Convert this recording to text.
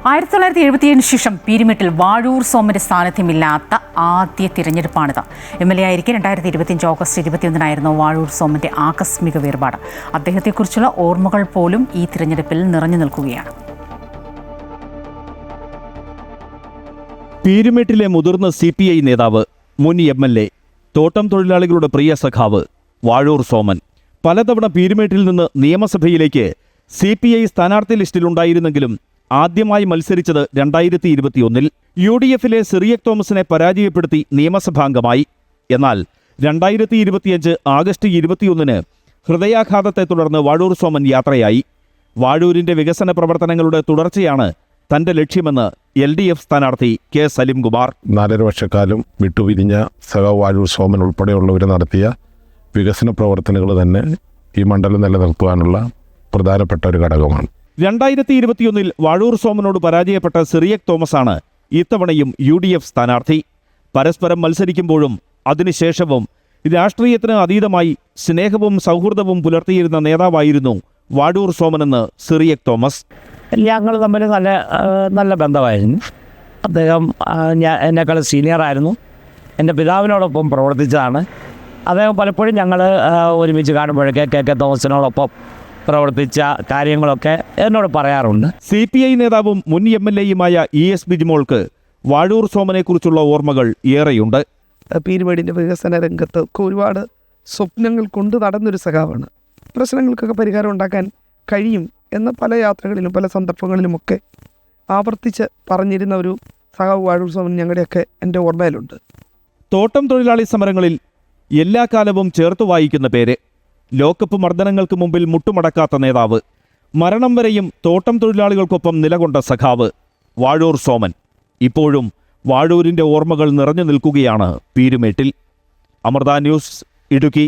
1977 ശേഷം പീരുമേട്ടിൽ വാഴൂർ സോമന്റെ സാന്നിധ്യമില്ലാത്ത ആദ്യ തിരഞ്ഞെടുപ്പാണിത്. MLA ആയിരിക്കെ 2025 August 21 Vazhoor സോമന്റെ ആകസ്മിക വേർപാട്. അദ്ദേഹത്തെക്കുറിച്ചുള്ള ഓർമ്മകൾ പോലും ഈ തിരഞ്ഞെടുപ്പിൽ നിറഞ്ഞു നിൽക്കുകയാണ്. പീരുമേട്ടിലെ മുതിർന്ന CPI നേതാവ്, മുൻ MLA, തോട്ടം തൊഴിലാളികളുടെ പ്രിയ സഖാവ് വാഴൂർ സോമൻ പലതവണ പീരുമേട്ടിൽ നിന്ന് നിയമസഭയിലേക്ക് CPI സ്ഥാനാർത്ഥി ലിസ്റ്റിലുണ്ടായിരുന്നെങ്കിലും ആദ്യമായി മത്സരിച്ചത് 2021 UDFിലെ സിറിയക് തോമസിനെ പരാജയപ്പെടുത്തി നിയമസഭാംഗമായി. എന്നാൽ 2025 ആഗസ്റ്റ് 21 ഹൃദയാഘാതത്തെ തുടർന്ന് വാഴൂർ സോമൻ യാത്രയായി. വാഴൂരിന്റെ വികസന പ്രവർത്തനങ്ങളുടെ തുടർച്ചയാണ് തന്റെ ലക്ഷ്യമെന്ന് LDF സ്ഥാനാർത്ഥി K. സലിംകുമാർ. 4.5 വർഷക്കാലം വിട്ടുപിരിഞ്ഞ സഖാവ് വാഴൂർ സോമൻ ഉൾപ്പെടെയുള്ളവർ നടത്തിയ വികസന പ്രവർത്തനങ്ങൾ തന്നെ ഈ മണ്ഡലം നിലനിർത്തുവാനുള്ള പ്രധാനപ്പെട്ട ഒരു ഘടകമാണ്. 2021 വാഴൂർ സോമനോട് പരാജയപ്പെട്ട സിറിയക് തോമസാണ് ഇത്തവണയും UDF സ്ഥാനാർത്ഥി. പരസ്പരം മത്സരിക്കുമ്പോഴും അതിനുശേഷവും രാഷ്ട്രീയത്തിന് അതീതമായി സ്നേഹവും സൗഹൃദവും പുലർത്തിയിരുന്ന നേതാവായിരുന്നു വാഴൂർ സോമനെന്ന് സിറിയക് തോമസ്. ഞങ്ങൾ തമ്മിൽ നല്ല ബന്ധമായിരുന്നു. അദ്ദേഹം എന്നെക്കാൾ സീനിയറായിരുന്നു. എൻ്റെ പിതാവിനോടൊപ്പം പ്രവർത്തിച്ചതാണ്. അദ്ദേഹം പലപ്പോഴും ഞങ്ങൾ ഒരുമിച്ച് കാണുമ്പോഴൊക്കെ KK തോമസിനോടൊപ്പം പ്രവർത്തിച്ച കാര്യങ്ങളൊക്കെ എന്നോട് പറയാറുണ്ട്. CPI നേതാവും മുൻ MLAയുമായ ES ബിജിമോൾക്ക് വാഴൂർ സോമനെക്കുറിച്ചുള്ള ഓർമ്മകൾ ഏറെയുണ്ട്. പീരുമേടിൻ്റെ വികസന രംഗത്ത് ഒരുപാട് സ്വപ്നങ്ങൾ കൊണ്ട് നടന്നൊരു സഖാവാണ്. പ്രശ്നങ്ങൾക്കൊക്കെ പരിഹാരം ഉണ്ടാക്കാൻ കഴിയും എന്ന പല യാത്രകളിലും പല സന്ദർഭങ്ങളിലുമൊക്കെ ആവർത്തിച്ച് പറഞ്ഞിരുന്ന ഒരു സഖാവ് വാഴൂർ സോമൻ ഞങ്ങളുടെയൊക്കെ എൻ്റെ ഓർമ്മയിലുണ്ട്. തോട്ടം തൊഴിലാളി സമരങ്ങളിൽ എല്ലാ കാലവും ചേർത്ത് വായിക്കുന്ന പേര്. ലോക്കപ്പ് മർദ്ദനങ്ങൾക്ക് മുമ്പിൽ മുട്ടുമടക്കാത്ത നേതാവ്. മരണം വരെയും തോട്ടം തൊഴിലാളികൾക്കൊപ്പം നിലകൊണ്ട സഖാവ് വാഴൂർ സോമൻ. ഇപ്പോഴും വാഴൂരിൻ്റെ ഓർമ്മകൾ നിറഞ്ഞു നിൽക്കുകയാണ് പീരുമേട്ടിൽ. അമൃത ന്യൂസ്, ഇടുക്കി.